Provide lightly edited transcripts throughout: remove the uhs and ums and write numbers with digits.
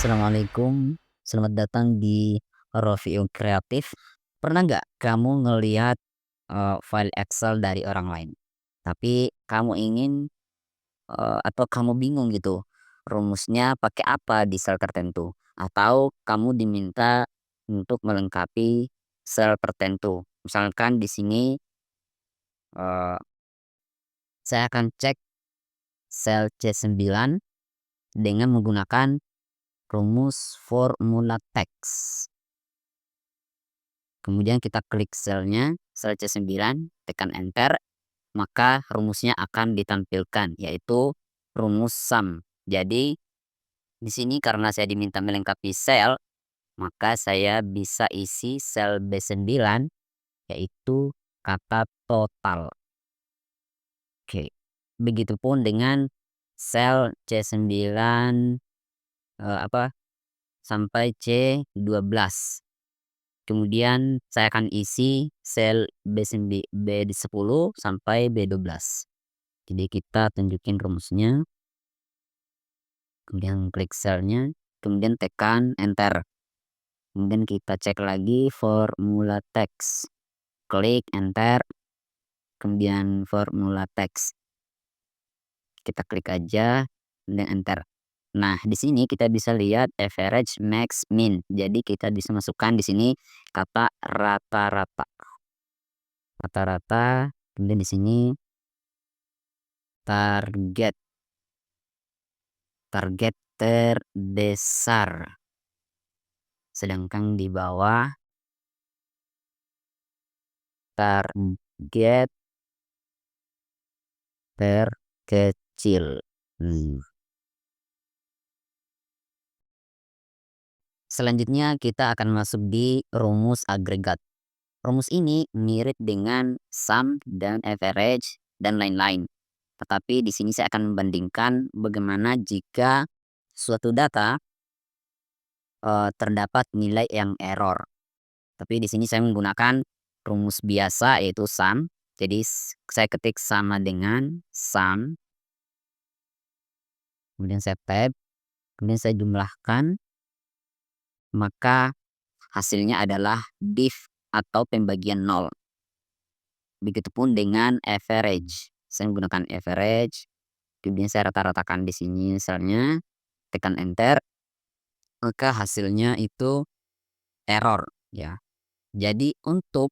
Assalamualaikum, selamat datang di Review Kreatif. Pernah nggak kamu ngelihat, file Excel dari orang lain, tapi kamu ingin, atau kamu bingung gitu, rumusnya pakai apa di sel tertentu, atau kamu diminta untuk melengkapi sel tertentu. Misalkan di sini, eee, saya akan cek sel C9 dengan menggunakan rumus formula teks. Kemudian kita klik selnya, sel C9, tekan enter, maka rumusnya akan ditampilkan, yaitu rumus sum. Jadi, di sini karena saya diminta melengkapi sel, maka saya bisa isi sel B9, yaitu kata total. Oke. Begitupun dengan sel C9, sampai C12. Kemudian saya akan isi sel B10 sampai B12. Jadi kita tunjukin rumusnya, kemudian klik selnya, kemudian tekan enter. Kemudian kita cek lagi formula teks. Klik enter, kemudian formula teks. Kita klik aja, kemudian enter. Nah, di sini kita bisa lihat average, max, min. Jadi kita bisa masukkan di sini kata rata-rata. Rata-rata, kemudian di sini target. Target terbesar. Sedangkan di bawah target terkecil. Selanjutnya kita akan masuk di rumus agregat. Rumus ini mirip dengan sum dan average dan lain-lain. Tetapi di sini saya akan membandingkan bagaimana jika suatu data terdapat nilai yang error. Tapi di sini saya menggunakan rumus biasa yaitu sum. Jadi saya ketik sama dengan sum. Kemudian saya tab, kemudian saya jumlahkan, maka hasilnya adalah div atau pembagian 0. Begitupun dengan average. Saya menggunakan average, kemudian saya rata-ratakan di sini misalnya, tekan enter, maka hasilnya itu error ya. Jadi untuk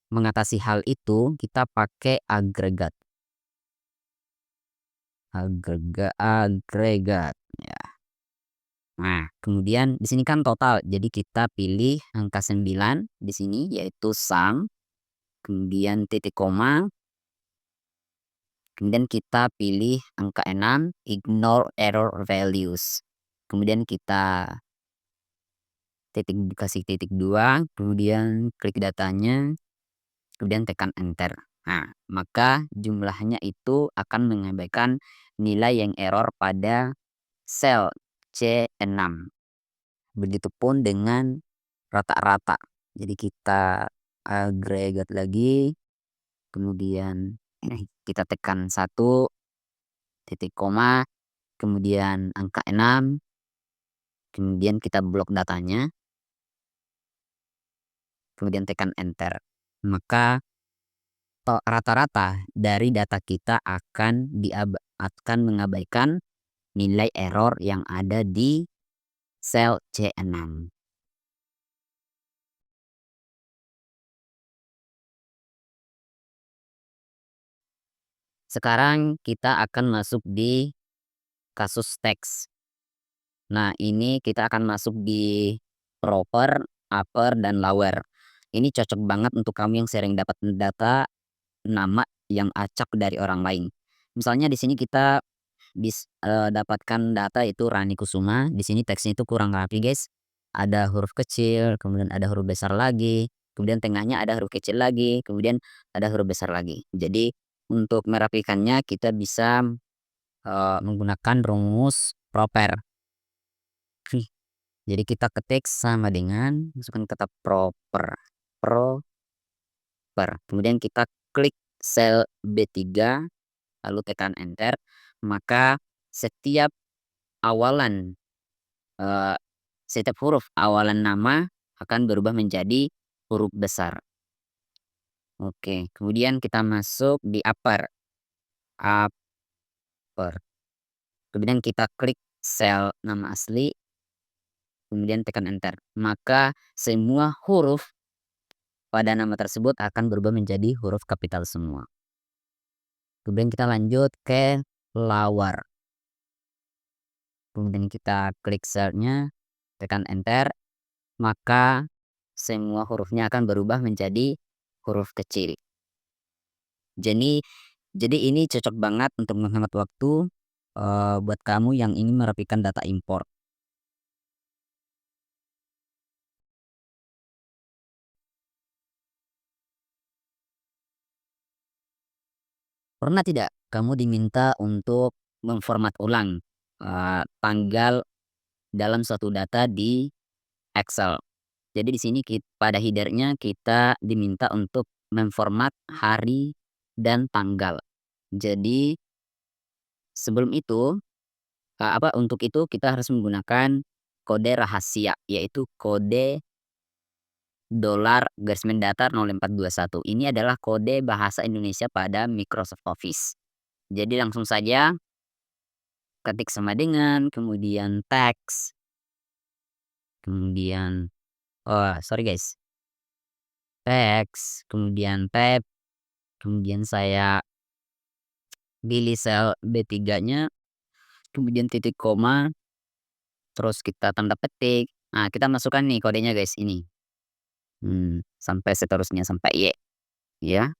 mengatasi hal itu kita pakai agregat. Agregat ya. Nah, kemudian di sini kan total. Jadi kita pilih angka 9 di sini yaitu sum, kemudian titik koma, kemudian kita pilih angka 6, ignore error values. Kemudian kita kasih titik 2, kemudian klik datanya, kemudian tekan enter. Nah, maka jumlahnya itu akan mengabaikan nilai yang error pada sel C6. Begitupun dengan rata-rata. Jadi kita agregat lagi, kemudian kita tekan 1, titik koma, kemudian angka 6, kemudian kita blok datanya, kemudian tekan enter. Maka rata-rata dari data kita akan mengabaikan nilai error yang ada di sel C6. Sekarang kita akan masuk di kasus teks. Nah, ini kita akan masuk di proper, upper, dan lower. Ini cocok banget untuk kamu yang sering dapat data nama yang acak dari orang lain. Misalnya di sini kita dapatkan data itu Rani Kusuma. Di sini teksnya itu kurang rapi, guys. Ada huruf kecil, kemudian ada huruf besar lagi, kemudian tengahnya ada huruf kecil lagi, kemudian ada huruf besar lagi. Jadi untuk merapikannya kita bisa menggunakan rumus proper. Jadi kita ketik sama dengan masukkan kata proper. Kemudian kita klik sel B3, lalu tekan enter, maka setiap awalan eee, setiap huruf awalan nama akan berubah menjadi huruf besar. Oke, kemudian kita masuk di upper, upper. Kemudian kita klik sel nama asli, kemudian tekan enter. Maka semua huruf pada nama tersebut akan berubah menjadi huruf kapital semua. Kemudian kita lanjut ke lower. Kemudian kita klik selnya, tekan enter, maka semua hurufnya akan berubah menjadi huruf kecil. Jadi jadi ini cocok banget untuk menghemat waktu, buat kamu yang ingin merapikan data impor. Pernah tidak kamu diminta untuk memformat ulang, tanggal dalam suatu data di Excel? Jadi di sini pada header-nya kita diminta untuk memformat hari dan tanggal. Jadi sebelum itu, untuk itu kita harus menggunakan kode rahasia, yaitu kode dolar garis miring datar 0421. Ini adalah kode bahasa Indonesia pada Microsoft Office. Jadi langsung saja ketik sama dengan, kemudian teks, kemudian oh sorry guys, teks, kemudian tab, kemudian saya pilih sel B3-nya, kemudian titik koma, terus kita tanda petik. Nah, kita masukkan nih kodenya guys ini, sampai seterusnya sampai Y, ya.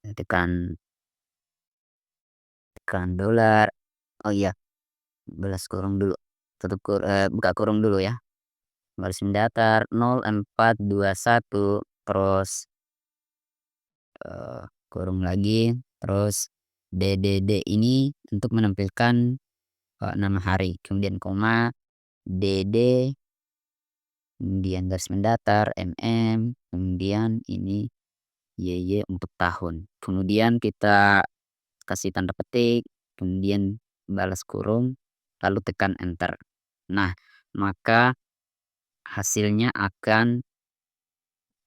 Tekan tekan dolar. Oh iya, balas kurung dulu, buka kurung dulu ya. Garis datar 0421 terus, kurung lagi, terus DDD ini untuk menampilkan, nama hari, kemudian koma, DD, kemudian garis mendatar, kemudian ini YY untuk tahun. Kemudian kita kasih tanda petik, kemudian balas kurung, lalu tekan enter. Nah, maka hasilnya akan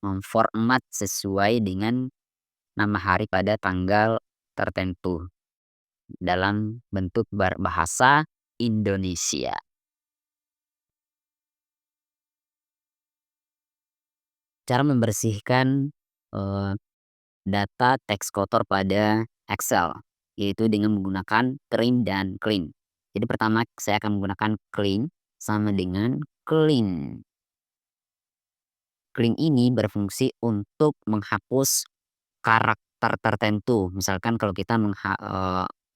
memformat sesuai dengan nama hari pada tanggal tertentu dalam bentuk bahasa Indonesia. Cara membersihkan, eee, data teks kotor pada Excel, yaitu dengan menggunakan trim dan clean. Jadi pertama saya akan menggunakan clean sama dengan clean. Clean ini berfungsi untuk menghapus karakter tertentu. Misalkan kalau kita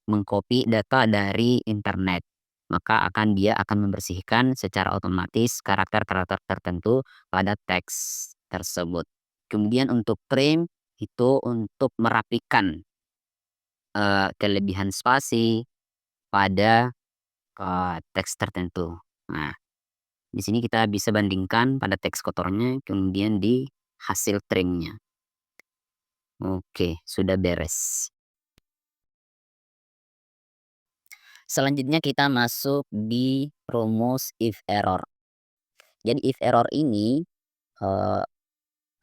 mengcopy data dari internet, maka dia akan membersihkan secara otomatis karakter-karakter tertentu pada teks tersebut. Kemudian untuk trim itu untuk merapikan, kelebihan spasi pada, teks tertentu. Nah, di sini kita bisa bandingkan pada teks kotornya kemudian di hasil trimnya. Oke, sudah beres. Selanjutnya kita masuk di rumus if error. Jadi if error ini, eee,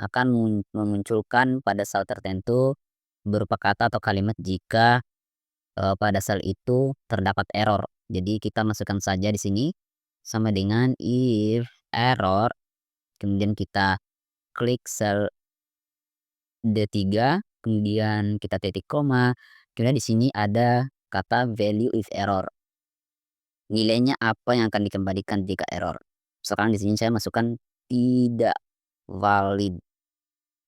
akan memunculkan pada sel tertentu berupa kata atau kalimat jika, pada sel itu terdapat error. Jadi kita masukkan saja di sini sama dengan if error, kemudian kita klik sel D3, kemudian kita titik koma, kemudian di sini ada kata value if error. Nilainya apa yang akan dikembalikan jika error. Sekarang di sini saya masukkan tidak valid.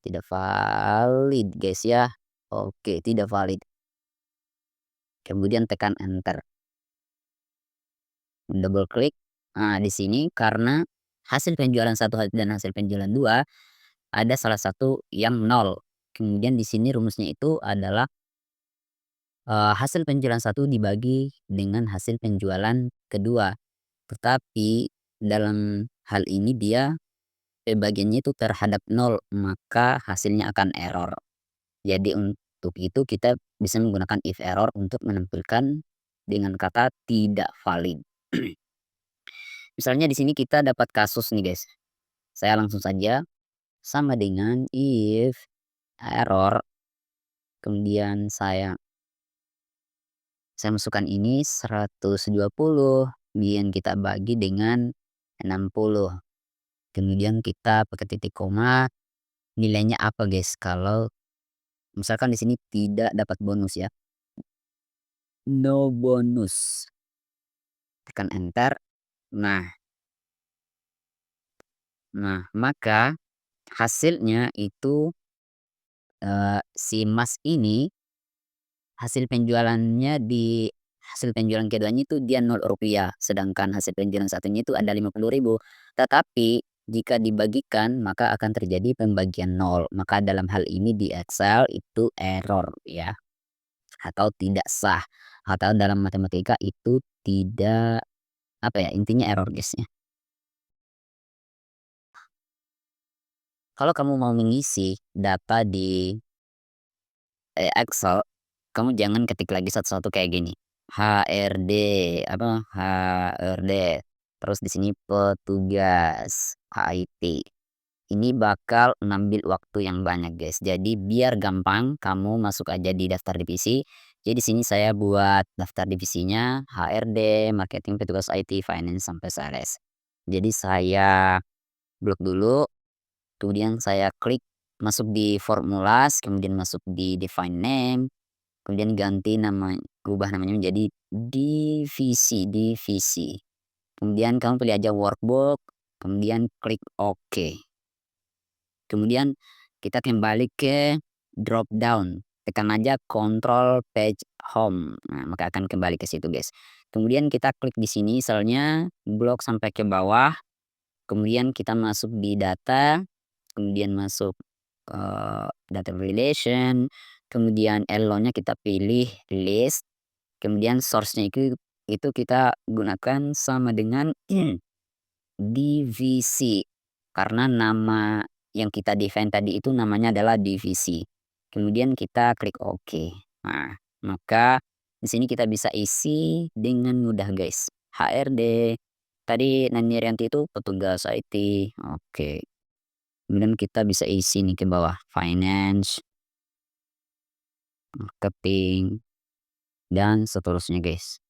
Tidak valid guys ya. Oke, tidak valid. Kemudian tekan enter. Double klik. Nah, di sini karena hasil penjualan satu dan hasil penjualan 2 ada salah satu yang nol. Kemudian di sini rumusnya itu adalah, hasil penjualan satu dibagi dengan hasil penjualan kedua. Tetapi dalam hal ini dia bagiannya itu terhadap nol, maka hasilnya akan error. Jadi untuk itu kita bisa menggunakan if error untuk menampilkan dengan kata tidak valid. Misalnya di sini kita dapat kasus nih guys, saya langsung saja sama dengan if error, kemudian saya masukkan ini 120, kemudian kita bagi dengan 60, kemudian kita pakai titik koma, nilainya apa guys kalau misalkan di sini tidak dapat bonus ya, no bonus, tekan enter. Nah nah maka hasilnya itu, si Mas ini hasil penjualan keduanya itu dia Rp0, sedangkan hasil penjualan satunya itu ada 50.000. Tetapi jika dibagikan maka akan terjadi pembagian nol, maka dalam hal ini di Excel itu error ya, atau tidak sah, atau dalam matematika itu tidak, apa ya, intinya error guys ya. Kalau kamu mau mengisi data di Excel, kamu jangan ketik lagi satu-satu kayak gini, HRD, apa, HRD, terus di sini petugas IT. Ini bakal ngambil waktu yang banyak, guys. Jadi biar gampang kamu masuk aja di daftar divisi. Jadi sini saya buat daftar divisinya HRD, marketing, petugas IT, finance, sampai sales. Jadi saya blok dulu, kemudian saya klik masuk di formulas, kemudian masuk di define name, kemudian ganti nama, ubah namanya menjadi divisi. Kemudian kamu pilih aja workbook, kemudian klik OK. Kemudian kita kembali ke drop down, tekan aja control page home. Nah, maka akan kembali ke situ, guys. Kemudian kita klik di sini selnya, blok sampai ke bawah, kemudian kita masuk di data, kemudian masuk, data relation, kemudian elownya kita pilih list, kemudian source-nya itu kita gunakan sama dengan divisi, karena nama yang kita define tadi itu namanya adalah divisi. Kemudian kita klik OK. Nah, maka di sini kita bisa isi dengan mudah, guys. HRD, tadi Nani Rianti itu petugas IT, oke. Kemudian kita bisa isi nih ke bawah, finance, marketing, dan seterusnya, guys.